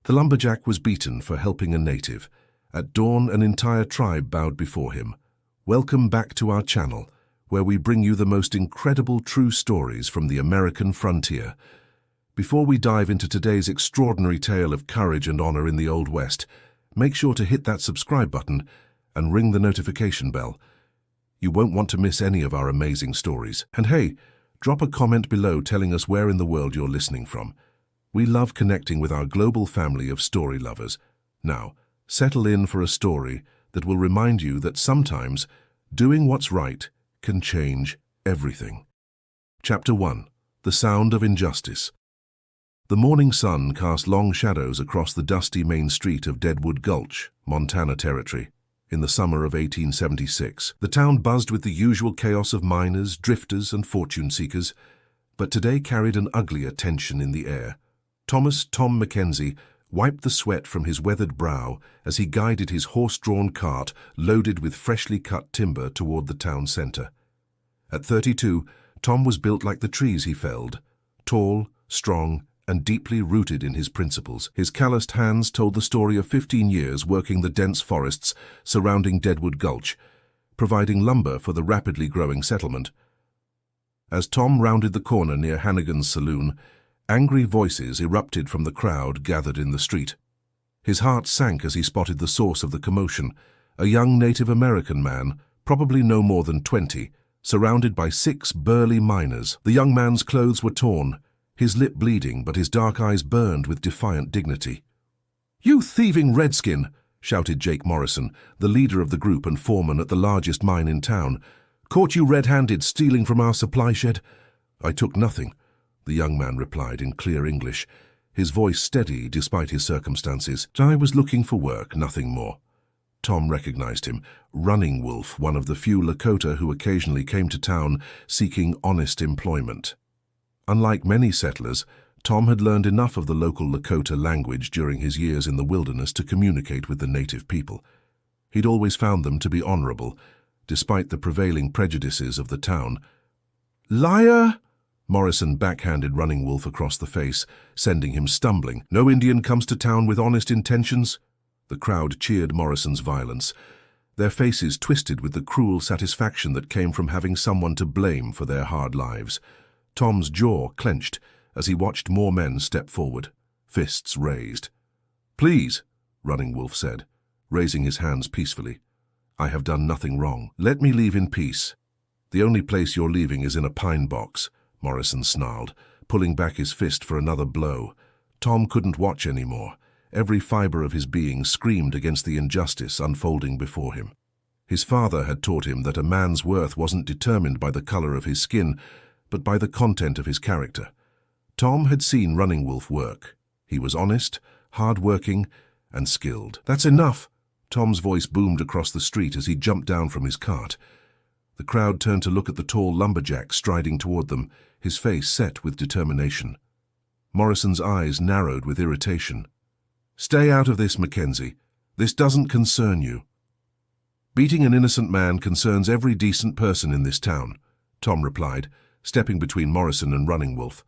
The lumberjack was beaten for helping a native. At dawn, an entire tribe bowed before him. Welcome back to our channel, where we bring you the most incredible true stories from the American frontier. Before we dive into today's extraordinary tale of courage and honor in the Old West, make sure to hit that subscribe button and ring the notification bell. You won't want to miss any of our amazing stories. And hey, drop a comment below telling us where in the world you're listening from. We love connecting with our global family of story lovers. Now, settle in for a story that will remind you that sometimes doing what's right can change everything. Chapter 1. The Sound of Injustice. The morning sun cast long shadows across the dusty main street of Deadwood Gulch, Montana Territory. In the summer of 1876, the town buzzed with the usual chaos of miners, drifters, and fortune-seekers, but today carried an uglier tension in the air. Thomas "Tom" Mackenzie wiped the sweat from his weathered brow as he guided his horse-drawn cart loaded with freshly cut timber toward the town center. At 32, Tom was built like the trees he felled, tall, strong, and deeply rooted in his principles. His calloused hands told the story of 15 years working the dense forests surrounding Deadwood Gulch, providing lumber for the rapidly growing settlement. As Tom rounded the corner near Hannigan's saloon, angry voices erupted from the crowd gathered in the street. His heart sank as he spotted the source of the commotion, a young Native American man, probably no more than 20, surrounded by 6 burly miners. The young man's clothes were torn, his lip bleeding, but his dark eyes burned with defiant dignity. "You thieving redskin!" shouted Jake Morrison, the leader of the group and foreman at the largest mine in town. "Caught you red-handed stealing from our supply shed." "I took nothing," the young man replied in clear English, his voice steady despite his circumstances. "I was looking for work, nothing more." Tom recognized him, Running Wolf, one of the few Lakota who occasionally came to town seeking honest employment. Unlike many settlers, Tom had learned enough of the local Lakota language during his years in the wilderness to communicate with the native people. He'd always found them to be honorable, despite the prevailing prejudices of the town. "Liar!" Morrison backhanded Running Wolf across the face, sending him stumbling. "No Indian comes to town with honest intentions." The crowd cheered Morrison's violence, their faces twisted with the cruel satisfaction that came from having someone to blame for their hard lives. Tom's jaw clenched as he watched more men step forward, fists raised. "Please," Running Wolf said, raising his hands peacefully. "I have done nothing wrong. Let me leave in peace." "The only place you're leaving is in a pine box," Morrison snarled, pulling back his fist for another blow. Tom couldn't watch anymore. Every fiber of his being screamed against the injustice unfolding before him. His father had taught him that a man's worth wasn't determined by the color of his skin, but by the content of his character. Tom had seen Running Wolf work. He was honest, hard-working, and skilled. "That's enough!" Tom's voice boomed across the street as he jumped down from his cart. The crowd turned to look at the tall lumberjack striding toward them, his face set with determination. Morrison's eyes narrowed with irritation. "Stay out of this, Mackenzie. This doesn't concern you." "Beating an innocent man concerns every decent person in this town," Tom replied, stepping between Morrison and Running Wolf.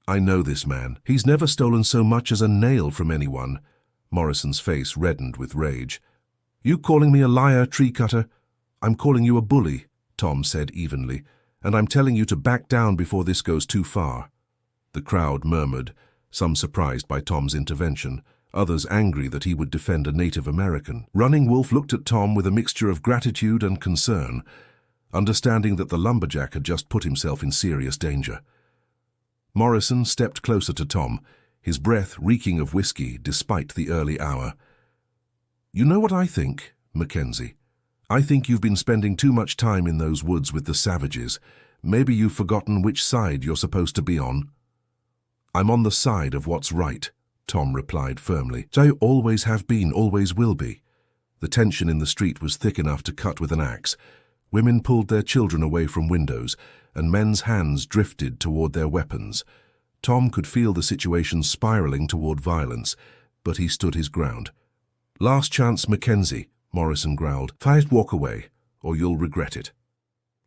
"I know this man. He's never stolen so much as a nail from anyone." Morrison's face reddened with rage. "You calling me a liar, tree cutter?" "I'm calling you a bully," Tom said evenly, "and I'm telling you to back down before this goes too far." The crowd murmured, some surprised by Tom's intervention, others angry that he would defend a Native American. Running Wolf looked at Tom with a mixture of gratitude and concern, understanding that the lumberjack had just put himself in serious danger. Morrison stepped closer to Tom, his breath reeking of whiskey despite the early hour. "You know what I think, Mackenzie? I think you've been spending too much time in those woods with the savages. Maybe you've forgotten which side you're supposed to be on." "I'm on the side of what's right," Tom replied firmly. "I always have been, always will be." The tension in the street was thick enough to cut with an axe. Women pulled their children away from windows, and men's hands drifted toward their weapons. Tom could feel the situation spiraling toward violence, but he stood his ground. "Last chance, Mackenzie," Morrison growled. "Fight, walk away, or you'll regret it."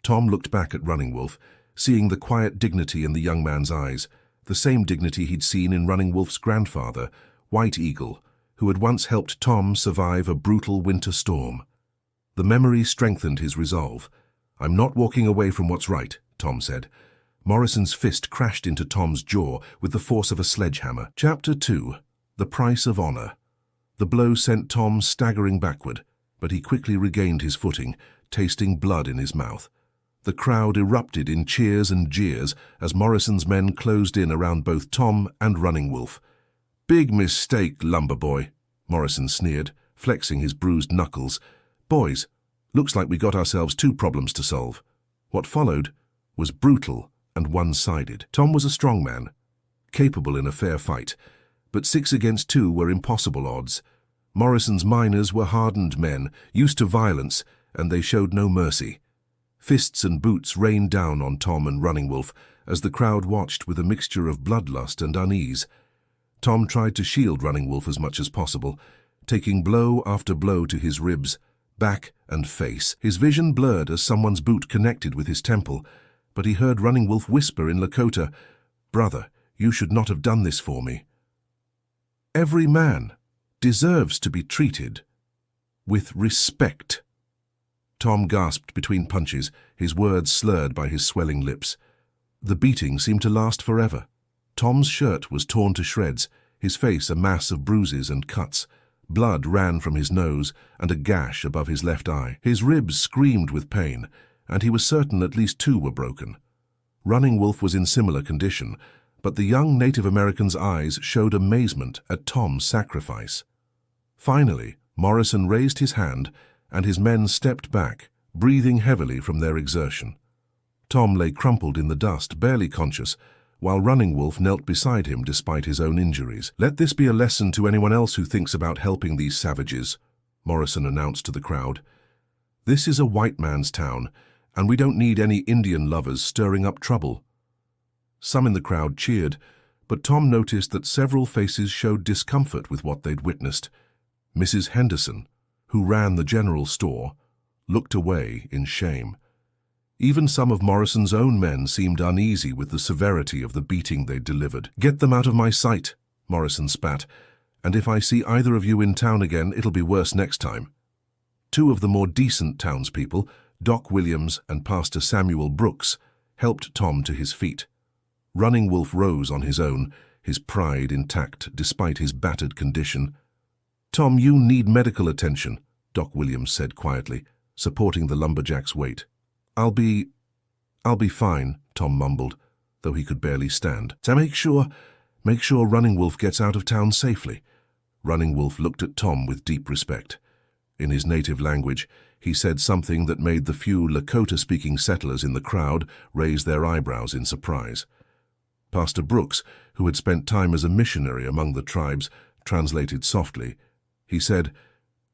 Tom looked back at Running Wolf, seeing the quiet dignity in the young man's eyes, the same dignity he'd seen in Running Wolf's grandfather, White Eagle, who had once helped Tom survive a brutal winter storm. The memory strengthened his resolve. "I'm not walking away from what's right," Tom said. Morrison's fist crashed into Tom's jaw with the force of a sledgehammer. Chapter 2. The Price of Honor. The blow sent Tom staggering backward, but he quickly regained his footing, tasting blood in his mouth. The crowd erupted in cheers and jeers as Morrison's men closed in around both Tom and Running Wolf. "Big mistake, Lumberboy," Morrison sneered, flexing his bruised knuckles. "Boys, looks like we got ourselves two problems to solve." What followed was brutal and one-sided. Tom was a strong man, capable in a fair fight, but 6 against 2 were impossible odds. Morrison's miners were hardened men, used to violence, and they showed no mercy. Fists and boots rained down on Tom and Running Wolf as the crowd watched with a mixture of bloodlust and unease. Tom tried to shield Running Wolf as much as possible, taking blow after blow to his ribs, back and face. His vision blurred as someone's boot connected with his temple, but he heard Running Wolf whisper in Lakota, "Brother, you should not have done this for me." Every man deserves to be treated with respect. Tom gasped between punches, his words slurred by his swelling lips. The beating seemed to last forever. Tom's shirt was torn to shreds, his face a mass of bruises and cuts. Blood ran from his nose and a gash above his left eye. His ribs screamed with pain, and he was certain at least 2 were broken. Running Wolf was in similar condition, but the young Native American's eyes showed amazement at Tom's sacrifice. Finally, Morrison raised his hand, and his men stepped back, breathing heavily from their exertion. Tom lay crumpled in the dust, barely conscious, while Running Wolf knelt beside him despite his own injuries. "Let this be a lesson to anyone else who thinks about helping these savages," Morrison announced to the crowd. "This is a white man's town, and we don't need any Indian lovers stirring up trouble." Some in the crowd cheered, but Tom noticed that several faces showed discomfort with what they'd witnessed. Mrs. Henderson, who ran the general store, looked away in shame. Even some of Morrison's own men seemed uneasy with the severity of the beating they'd delivered. "Get them out of my sight," Morrison spat, "and if I see either of you in town again, it'll be worse next time." 2 of the more decent townspeople, Doc Williams and Pastor Samuel Brooks, helped Tom to his feet. Running Wolf rose on his own, his pride intact despite his battered condition. "Tom, you need medical attention," Doc Williams said quietly, supporting the lumberjack's weight. I'll be fine," Tom mumbled, though he could barely stand. "So make sure Running Wolf gets out of town safely." Running Wolf looked at Tom with deep respect. In his native language, he said something that made the few Lakota-speaking settlers in the crowd raise their eyebrows in surprise. Pastor Brooks, who had spent time as a missionary among the tribes, translated softly. He said,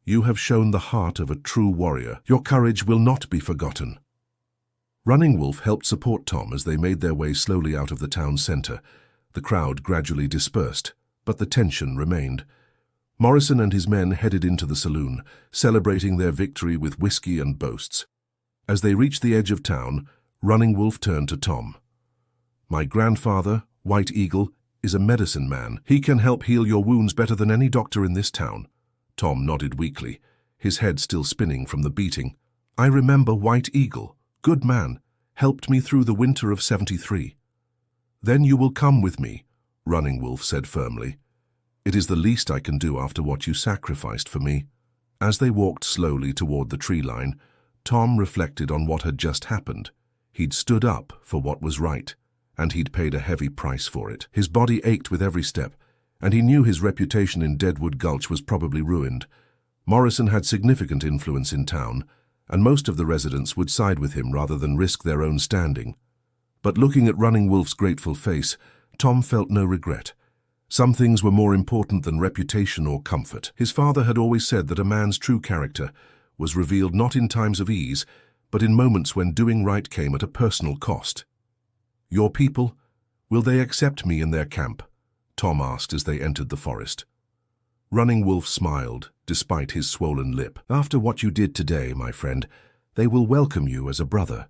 "You have shown the heart of a true warrior. Your courage will not be forgotten." Running Wolf helped support Tom as they made their way slowly out of the town center. The crowd gradually dispersed, but the tension remained. Morrison and his men headed into the saloon, celebrating their victory with whiskey and boasts. As they reached the edge of town, Running Wolf turned to Tom. "My grandfather, White Eagle, is a medicine man. He can help heal your wounds better than any doctor in this town." Tom nodded weakly, his head still spinning from the beating. "I remember White Eagle, good man, helped me through the winter of '73. "Then you will come with me," Running Wolf said firmly. "It is the least I can do after what you sacrificed for me." As they walked slowly toward the tree line, Tom reflected on what had just happened. He'd stood up for what was right, and he'd paid a heavy price for it. His body ached with every step, and he knew his reputation in Deadwood Gulch was probably ruined. Morrison had significant influence in town, and most of the residents would side with him rather than risk their own standing. But looking at Running Wolf's grateful face, Tom felt no regret. Some things were more important than reputation or comfort. His father had always said that a man's true character was revealed not in times of ease, but in moments when doing right came at a personal cost. "Your people, will they accept me in their camp?" Tom asked as they entered the forest. Running Wolf smiled, despite his swollen lip. "After what you did today, my friend, they will welcome you as a brother."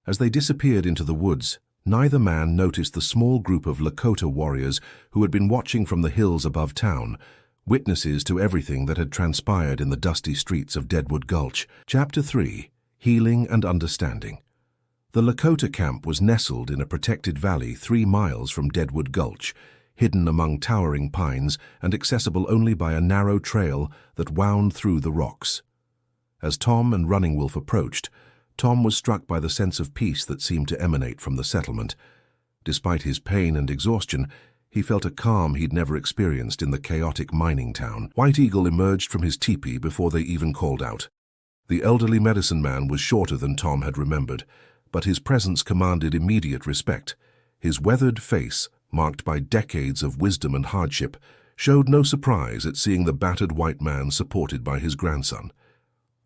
As they disappeared into the woods, Neither man noticed the small group of Lakota warriors who had been watching from the hills above town, witnesses to everything that had transpired in the dusty streets of Deadwood Gulch. Chapter 3. Healing and Understanding. The Lakota camp was nestled in a protected valley 3 miles from Deadwood Gulch, hidden among towering pines and accessible only by a narrow trail that wound through the rocks. As Tom and Running Wolf approached, Tom was struck by the sense of peace that seemed to emanate from the settlement. Despite his pain and exhaustion, he felt a calm he'd never experienced in the chaotic mining town. White Eagle emerged from his teepee before they even called out. The elderly medicine man was shorter than Tom had remembered, but his presence commanded immediate respect. His weathered face, marked by decades of wisdom and hardship, showed no surprise at seeing the battered white man supported by his grandson.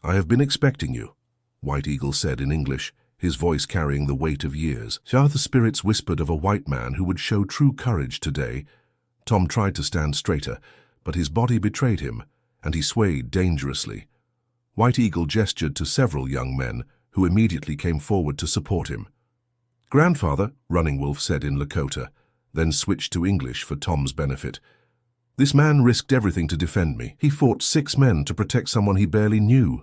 "I have been expecting you," White Eagle said in English, his voice carrying the weight of years. The spirits whispered of a white man who would show true courage today. Tom tried to stand straighter, but his body betrayed him, and he swayed dangerously. White Eagle gestured to several young men, who immediately came forward to support him. "Grandfather," Running Wolf said in Lakota, then switched to English for Tom's benefit. "This man risked everything to defend me. He fought 6 men to protect someone he barely knew."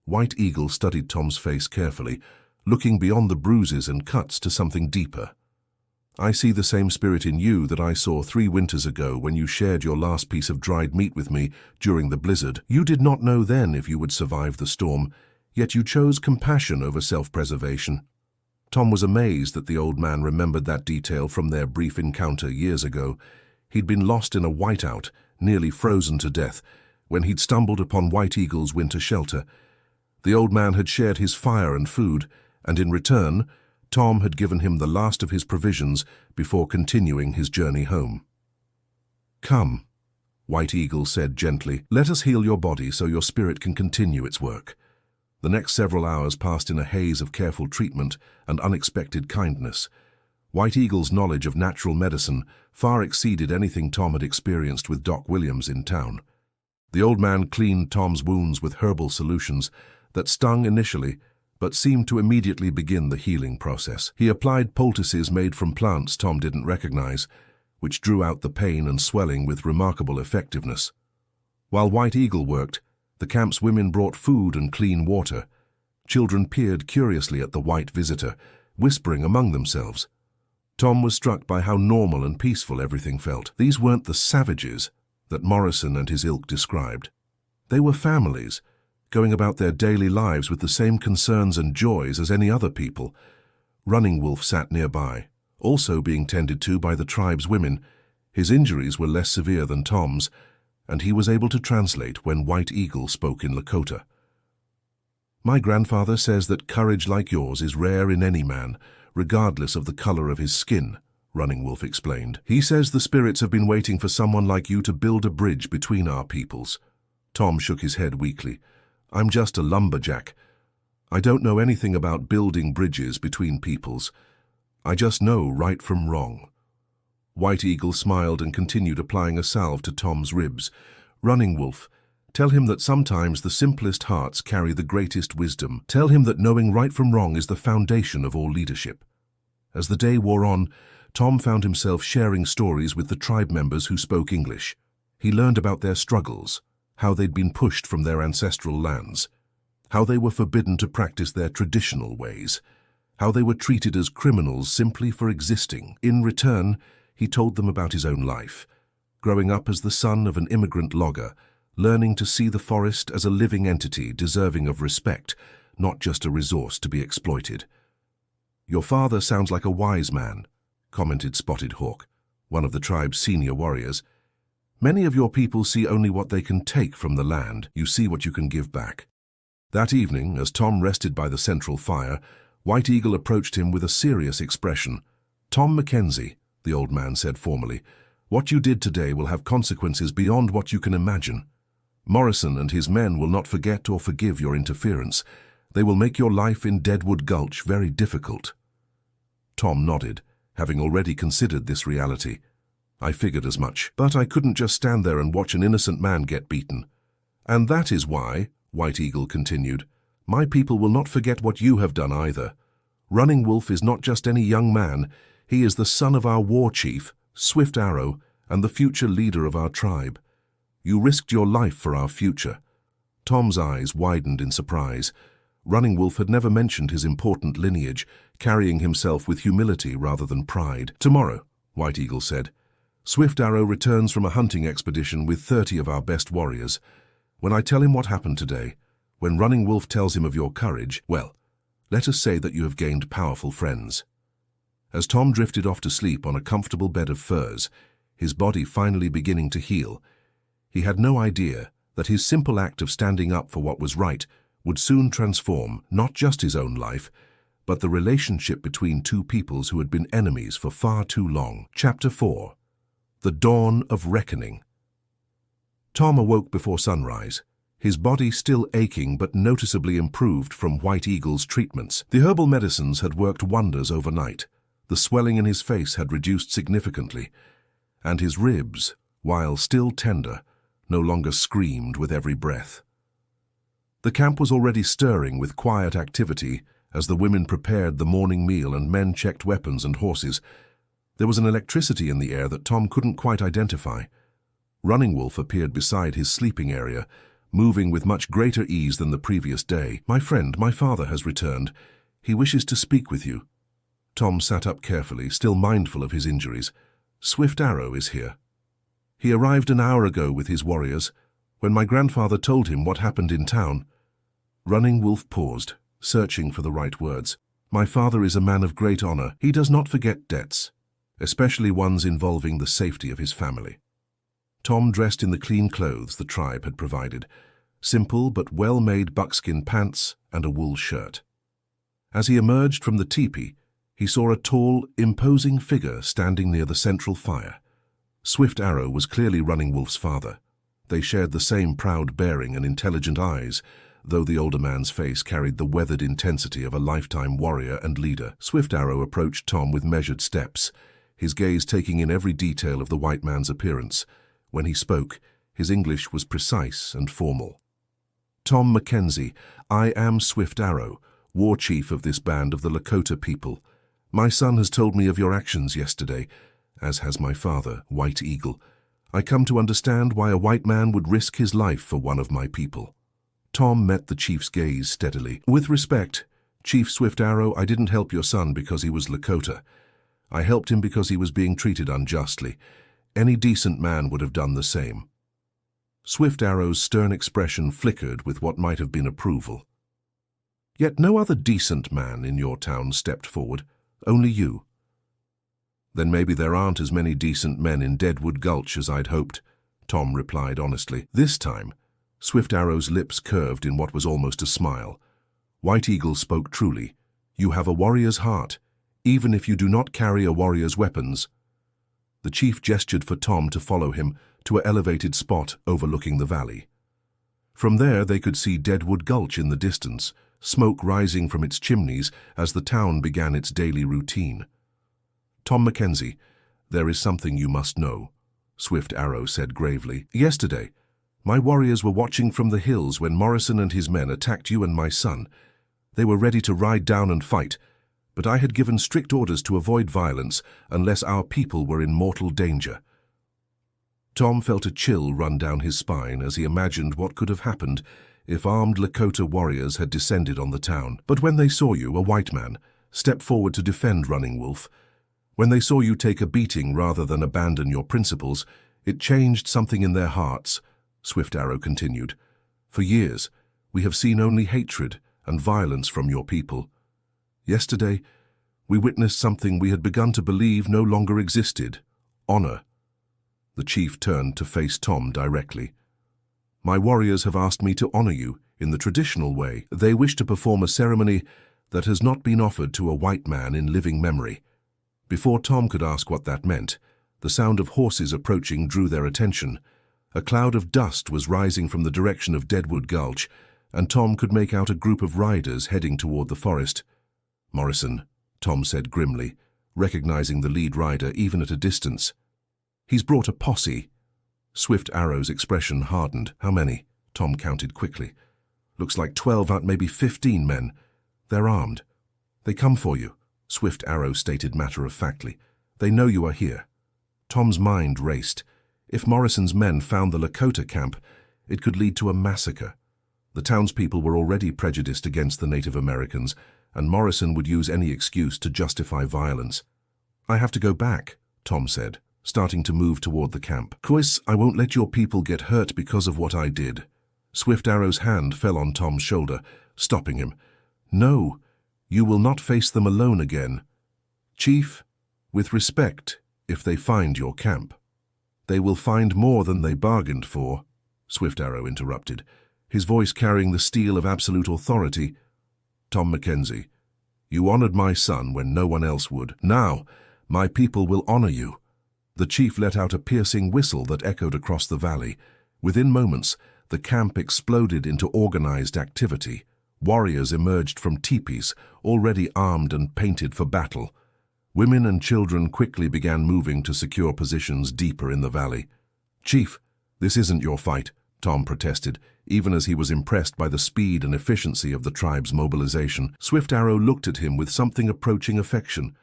White Eagle studied Tom's face carefully, looking beyond the bruises and cuts to something deeper. "I see the same spirit in you that I saw 3 winters ago when you shared your last piece of dried meat with me during the blizzard. You did not know then if you would survive the storm, yet you chose compassion over self-preservation." Tom was amazed that the old man remembered that detail from their brief encounter years ago. He'd been lost in a whiteout, nearly frozen to death, when he'd stumbled upon White Eagle's winter shelter. The old man had shared his fire and food, and in return, Tom had given him the last of his provisions before continuing his journey home. "Come," White Eagle said gently, "let us heal your body so your spirit can continue its work." The next several hours passed in a haze of careful treatment and unexpected kindness. White Eagle's knowledge of natural medicine far exceeded anything Tom had experienced with Doc Williams in town. The old man cleaned Tom's wounds with herbal solutions that stung initially, but seemed to immediately begin the healing process. He applied poultices made from plants Tom didn't recognize, which drew out the pain and swelling with remarkable effectiveness. While White Eagle worked, the camp's women brought food and clean water. Children peered curiously at the white visitor, whispering among themselves. Tom was struck by how normal and peaceful everything felt. These weren't the savages that Morrison and his ilk described. They were families, going about their daily lives with the same concerns and joys as any other people. Running Wolf sat nearby, also being tended to by the tribe's women. His injuries were less severe than Tom's, and he was able to translate when White Eagle spoke in Lakota. "My grandfather says that courage like yours is rare in any man, regardless of the color of his skin," Running Wolf explained. "He says the spirits have been waiting for someone like you to build a bridge between our peoples." Tom shook his head weakly. "I'm just a lumberjack. I don't know anything about building bridges between peoples. I just know right from wrong." White Eagle smiled and continued applying a salve to Tom's ribs. "Running Wolf, tell him that sometimes the simplest hearts carry the greatest wisdom. Tell him that knowing right from wrong is the foundation of all leadership." As the day wore on, Tom found himself sharing stories with the tribe members who spoke English. He learned about their struggles, how they'd been pushed from their ancestral lands, how they were forbidden to practice their traditional ways, how they were treated as criminals simply for existing. In return, he told them about his own life, growing up as the son of an immigrant logger, learning to see the forest as a living entity deserving of respect, not just a resource to be exploited. "Your father sounds like a wise man," commented Spotted Hawk, one of the tribe's senior warriors. "Many of your people see only what they can take from the land. You see what you can give back." That evening, as Tom rested by the central fire, White Eagle approached him with a serious expression. "Tom Mackenzie," the old man said formally, "what you did today will have consequences beyond what you can imagine. Morrison and his men will not forget or forgive your interference. They will make your life in Deadwood Gulch very difficult." Tom nodded, having already considered this reality. "I figured as much, but I couldn't just stand there and watch an innocent man get beaten. And that is why," White Eagle continued, "my people will not forget what you have done either. Running Wolf is not just any young man, he is the son of our war chief, Swift Arrow, and the future leader of our tribe. You risked your life for our future." Tom's eyes widened in surprise. Running Wolf had never mentioned his important lineage, carrying himself with humility rather than pride. "Tomorrow," White Eagle said, "Swift Arrow returns from a hunting expedition with 30 of our best warriors. When I tell him what happened today, when Running Wolf tells him of your courage, well, let us say that you have gained powerful friends." As Tom drifted off to sleep on a comfortable bed of furs, his body finally beginning to heal, he had no idea that his simple act of standing up for what was right would soon transform not just his own life, but the relationship between two peoples who had been enemies for far too long. Chapter 4. The Dawn of Reckoning. Tom awoke before sunrise, his body still aching but noticeably improved from White Eagle's treatments. The herbal medicines had worked wonders overnight. The swelling in his face had reduced significantly, and his ribs, while still tender, no longer screamed with every breath. The camp was already stirring with quiet activity as the women prepared the morning meal and men checked weapons and horses. There was an electricity in the air that Tom couldn't quite identify. Running Wolf appeared beside his sleeping area, moving with much greater ease than the previous day. "My friend, my father has returned. He wishes to speak with you." Tom sat up carefully, still mindful of his injuries. "Swift Arrow is here. He arrived an hour ago with his warriors, when my grandfather told him what happened in town." Running Wolf paused, searching for the right words. "My father is a man of great honor. He does not forget debts, especially ones involving the safety of his family." Tom dressed in the clean clothes the tribe had provided, simple but well-made buckskin pants and a wool shirt. As he emerged from the teepee, he saw a tall, imposing figure standing near the central fire. Swift Arrow was clearly Running Wolf's father. They shared the same proud bearing and intelligent eyes, though the older man's face carried the weathered intensity of a lifetime warrior and leader. Swift Arrow approached Tom with measured steps, his gaze taking in every detail of the white man's appearance. When he spoke, his English was precise and formal. "Tom Mackenzie, I am Swift Arrow, war chief of this band of the Lakota people. My son has told me of your actions yesterday, as has my father, White Eagle. I come to understand why a white man would risk his life for one of my people." Tom met the chief's gaze steadily. "With respect, Chief Swift Arrow, I didn't help your son because he was Lakota. I helped him because he was being treated unjustly. Any decent man would have done the same." Swift Arrow's stern expression flickered with what might have been approval. "Yet no other decent man in your town stepped forward, only you." "Then maybe there aren't as many decent men in Deadwood Gulch as I'd hoped," Tom replied honestly. This time, Swift Arrow's lips curved in what was almost a smile. White Eagle spoke truly. "You have a warrior's heart, even if you do not carry a warrior's weapons." The chief gestured for Tom to follow him to an elevated spot overlooking the valley. From there they could see Deadwood Gulch in the distance, smoke rising from its chimneys as the town began its daily routine. "Tom Mackenzie, there is something you must know," Swift Arrow said gravely. "Yesterday, my warriors were watching from the hills when Morrison and his men attacked you and my son. They were ready to ride down and fight, but I had given strict orders to avoid violence unless our people were in mortal danger." Tom felt a chill run down his spine as he imagined what could have happened if armed Lakota warriors had descended on the town. "But when they saw you, a white man, step forward to defend Running Wolf, when they saw you take a beating rather than abandon your principles, it changed something in their hearts," Swift Arrow continued. "For years, we have seen only hatred and violence from your people. Yesterday, we witnessed something we had begun to believe no longer existed: honor." The chief turned to face Tom directly. "My warriors have asked me to honor you in the traditional way. They wish to perform a ceremony that has not been offered to a white man in living memory." Before Tom could ask what that meant, the sound of horses approaching drew their attention. A cloud of dust was rising from the direction of Deadwood Gulch, and Tom could make out a group of riders heading toward the forest. "Morrison," Tom said grimly, recognizing the lead rider even at a distance. "He's brought a posse." Swift Arrow's expression hardened. "How many?" Tom counted quickly. "Looks like 12 out maybe 15 men. They're armed." "They come for you," Swift Arrow stated matter-of-factly. "They know you are here." Tom's mind raced. If Morrison's men found the Lakota camp, it could lead to a massacre. The townspeople were already prejudiced against the Native Americans, and Morrison would use any excuse to justify violence. "I have to go back," Tom said, starting to move toward the camp. "Chris, I won't let your people get hurt because of what I did." Swift Arrow's hand fell on Tom's shoulder, stopping him. "No, you will not face them alone again. Chief, with respect, if they find your camp." "They will find more than they bargained for," Swift Arrow interrupted, his voice carrying the steel of absolute authority. "Tom Mackenzie, you honored my son when no one else would. Now, my people will honor you." The chief let out a piercing whistle that echoed across the valley. Within moments, the camp exploded into organized activity. Warriors emerged from teepees, already armed and painted for battle. Women and children quickly began moving to secure positions deeper in the valley. "Chief, this isn't your fight," Tom protested, even as he was impressed by the speed and efficiency of the tribe's mobilization. Swift Arrow looked at him with something approaching affection.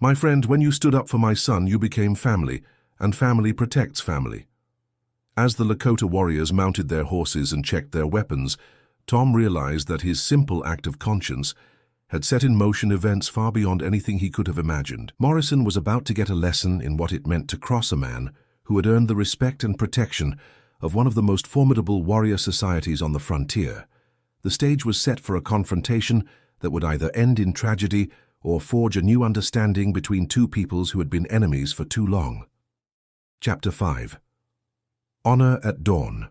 "My friend, when you stood up for my son, you became family, and family protects family." As the Lakota warriors mounted their horses and checked their weapons, Tom realized that his simple act of conscience had set in motion events far beyond anything he could have imagined. Morrison was about to get a lesson in what it meant to cross a man who had earned the respect and protection of one of the most formidable warrior societies on the frontier. The stage was set for a confrontation that would either end in tragedy or forge a new understanding between two peoples who had been enemies for too long. Chapter 5. Honor at Dawn.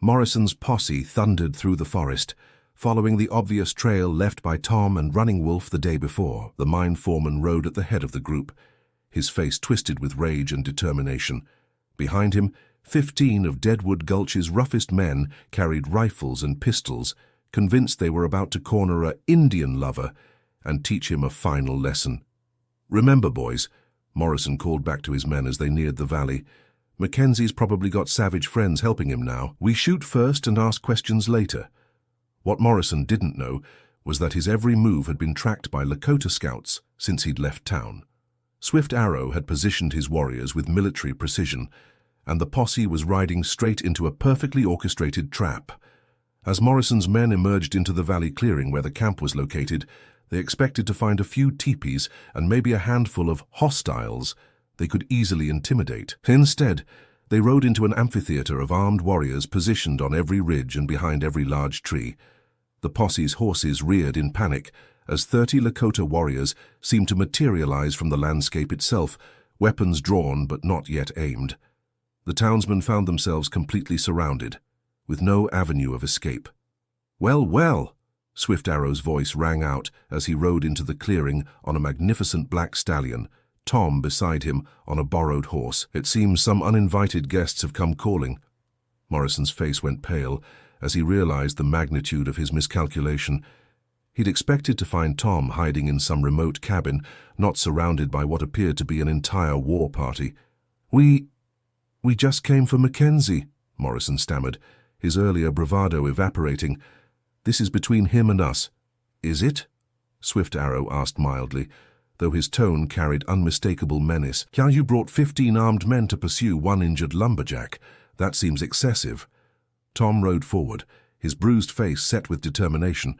Morrison's posse thundered through the forest, following the obvious trail left by Tom and Running Wolf the day before. The mine foreman rode at the head of the group, his face twisted with rage and determination. Behind him, 15 of Deadwood Gulch's roughest men carried rifles and pistols, convinced they were about to corner a Indian lover and teach him a final lesson. "Remember, boys," Morrison called back to his men as they neared the valley, "Mackenzie's probably got savage friends helping him now. We shoot first and ask questions later." What Morrison didn't know was that his every move had been tracked by Lakota scouts since he'd left town. Swift Arrow had positioned his warriors with military precision, and the posse was riding straight into a perfectly orchestrated trap. As Morrison's men emerged into the valley clearing where the camp was located, they expected to find a few teepees and maybe a handful of hostiles they could easily intimidate. Instead, they rode into an amphitheater of armed warriors positioned on every ridge and behind every large tree. The posse's horses reared in panic as 30 Lakota warriors seemed to materialize from the landscape itself, weapons drawn but not yet aimed. The townsmen found themselves completely surrounded, with no avenue of escape. "Well, well!" Swift Arrow's voice rang out as he rode into the clearing on a magnificent black stallion, Tom beside him on a borrowed horse. "It seems some uninvited guests have come calling." Morrison's face went pale as he realized the magnitude of his miscalculation. He'd expected to find Tom hiding in some remote cabin, not surrounded by what appeared to be an entire war party. We just came for Mackenzie," Morrison stammered, his earlier bravado evaporating. "This is between him and us." "Is it?" Swift Arrow asked mildly, though his tone carried unmistakable menace. "Yeah, you brought 15 armed men to pursue one injured lumberjack. That seems excessive." Tom rode forward, his bruised face set with determination.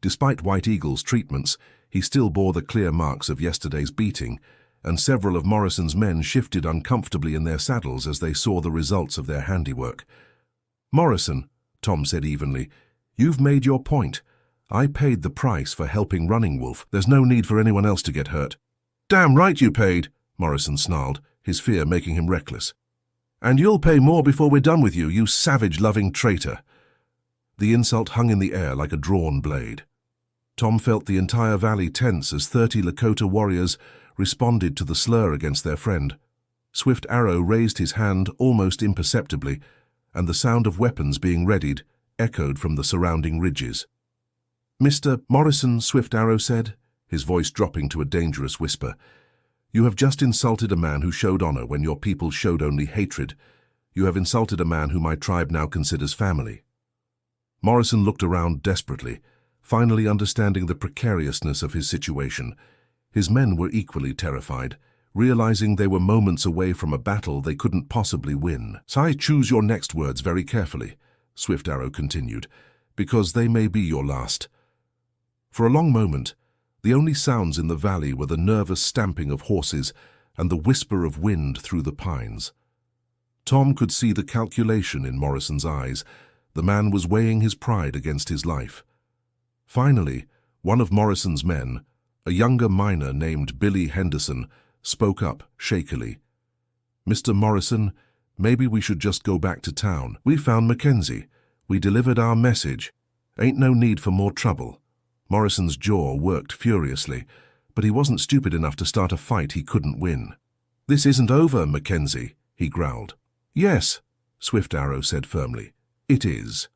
Despite White Eagle's treatments, he still bore the clear marks of yesterday's beating, and several of Morrison's men shifted uncomfortably in their saddles as they saw the results of their handiwork. "Morrison," Tom said evenly, "you've made your point. I paid the price for helping Running Wolf. There's no need for anyone else to get hurt." "Damn right you paid," Morrison snarled, his fear making him reckless. "And you'll pay more before we're done with you, you savage-loving traitor." The insult hung in the air like a drawn blade. Tom felt the entire valley tense as 30 Lakota warriors responded to the slur against their friend. Swift Arrow raised his hand almost imperceptibly, and the sound of weapons being readied echoed from the surrounding ridges. "Mr. Morrison," Swift Arrow said, his voice dropping to a dangerous whisper, "you have just insulted a man who showed honor when your people showed only hatred. You have insulted a man who my tribe now considers family." Morrison looked around desperately, Finally understanding the precariousness of his situation, his men were equally terrified, realizing they were moments away from a battle they couldn't possibly win. "Sai, choose your next words very carefully," Swift Arrow continued, "because they may be your last." For a long moment, the only sounds in the valley were the nervous stamping of horses and the whisper of wind through the pines. Tom could see the calculation in Morrison's eyes. The man was weighing his pride against his life. Finally, one of Morrison's men, a younger miner named Billy Henderson, spoke up shakily. "Mr. Morrison, maybe we should just go back to town. We found Mackenzie. We delivered our message. Ain't no need for more trouble." Morrison's jaw worked furiously, but he wasn't stupid enough to start a fight he couldn't win. "This isn't over, Mackenzie," he growled. "Yes," Swift Arrow said firmly. "It is."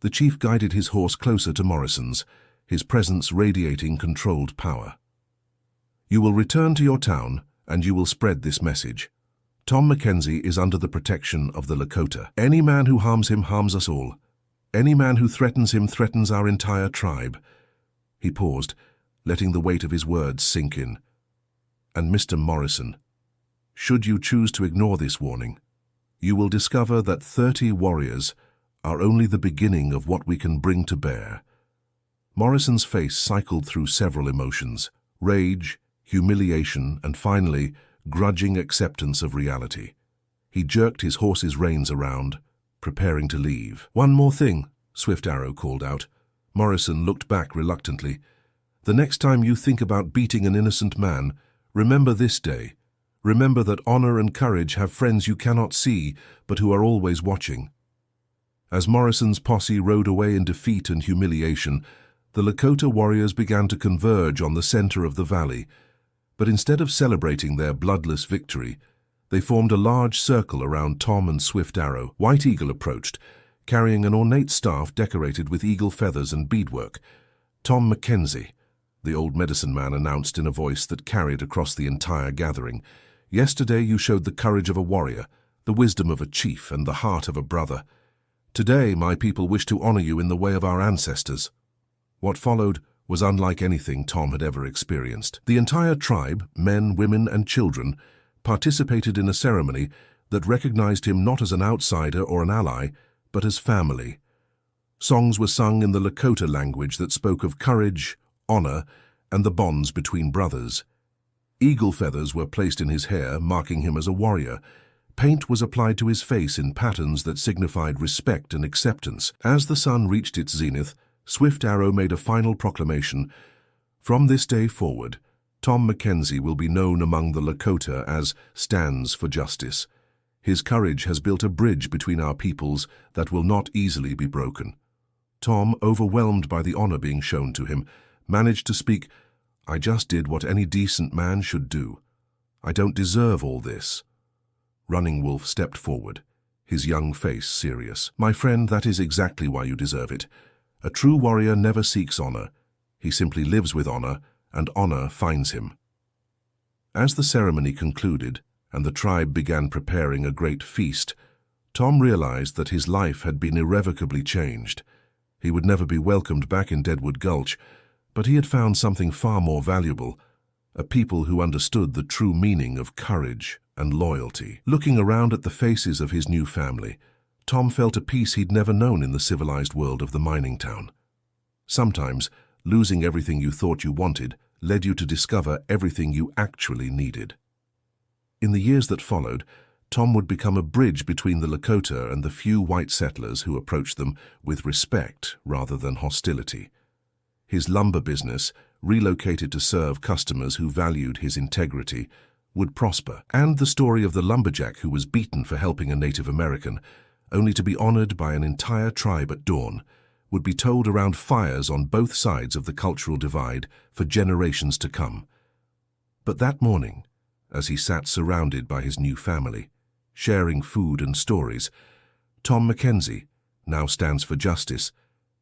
The chief guided his horse closer to Morrison's, his presence radiating controlled power. "You will return to your town, and you will spread this message. Tom Mackenzie is under the protection of the Lakota. Any man who harms him harms us all. Any man who threatens him threatens our entire tribe." He paused, letting the weight of his words sink in. "And Mr. Morrison, should you choose to ignore this warning, you will discover that 30 warriors are only the beginning of what we can bring to bear." Morrison's face cycled through several emotions: rage, humiliation, and finally, grudging acceptance of reality. He jerked his horse's reins around, preparing to leave. "One more thing," Swift Arrow called out. Morrison looked back reluctantly. "The next time you think about beating an innocent man, remember this day. Remember that honor and courage have friends you cannot see, but who are always watching." As Morrison's posse rode away in defeat and humiliation, the Lakota warriors began to converge on the center of the valley. But instead of celebrating their bloodless victory, they formed a large circle around Tom and Swift Arrow. White Eagle approached, carrying an ornate staff decorated with eagle feathers and beadwork. "Tom Mackenzie," the old medicine man announced in a voice that carried across the entire gathering. "Yesterday you showed the courage of a warrior, the wisdom of a chief, and the heart of a brother. Today my people wish to honor you in the way of our ancestors." What followed was unlike anything Tom had ever experienced. The entire tribe, men, women, and children, participated in a ceremony that recognized him not as an outsider or an ally, but as family. Songs were sung in the Lakota language that spoke of courage, honor, and the bonds between brothers. Eagle feathers were placed in his hair, marking him as a warrior. Paint was applied to his face in patterns that signified respect and acceptance. As the sun reached its zenith, Swift Arrow made a final proclamation. "From this day forward, Tom Mackenzie will be known among the Lakota as stands for justice. His courage has built a bridge between our peoples that will not easily be broken." Tom, overwhelmed by the honor being shown to him, managed to speak, "I just did what any decent man should do. I don't deserve all this." Running Wolf stepped forward, his young face serious. "My friend, that is exactly why you deserve it. A true warrior never seeks honor. He simply lives with honor, and honor finds him." As the ceremony concluded, and the tribe began preparing a great feast, Tom realized that his life had been irrevocably changed. He would never be welcomed back in Deadwood Gulch, but he had found something far more valuable, a people who understood the true meaning of courage and loyalty. Looking around at the faces of his new family, Tom felt a peace he'd never known in the civilized world of the mining town. Sometimes, losing everything you thought you wanted led you to discover everything you actually needed. In the years that followed, Tom would become a bridge between the Lakota and the few white settlers who approached them with respect rather than hostility. His lumber business, relocated to serve customers who valued his integrity, would prosper. And the story of the lumberjack who was beaten for helping a Native American, only to be honored by an entire tribe at dawn, would be told around fires on both sides of the cultural divide for generations to come. But that morning, as he sat surrounded by his new family, sharing food and stories, Tom Mackenzie, now stands for justice,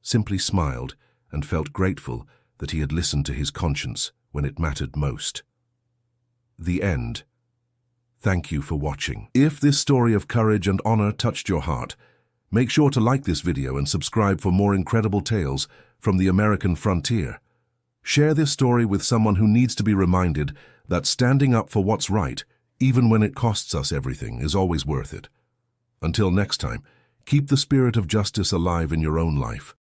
simply smiled and felt grateful that he had listened to his conscience when it mattered most. The end. Thank you for watching. If this story of courage and honor touched your heart, Make sure to like this video and subscribe for more incredible tales from the American frontier. Share this story with someone who needs to be reminded that standing up for what's right, even when it costs us everything, is always worth it. Until next time, keep the spirit of justice alive in your own life.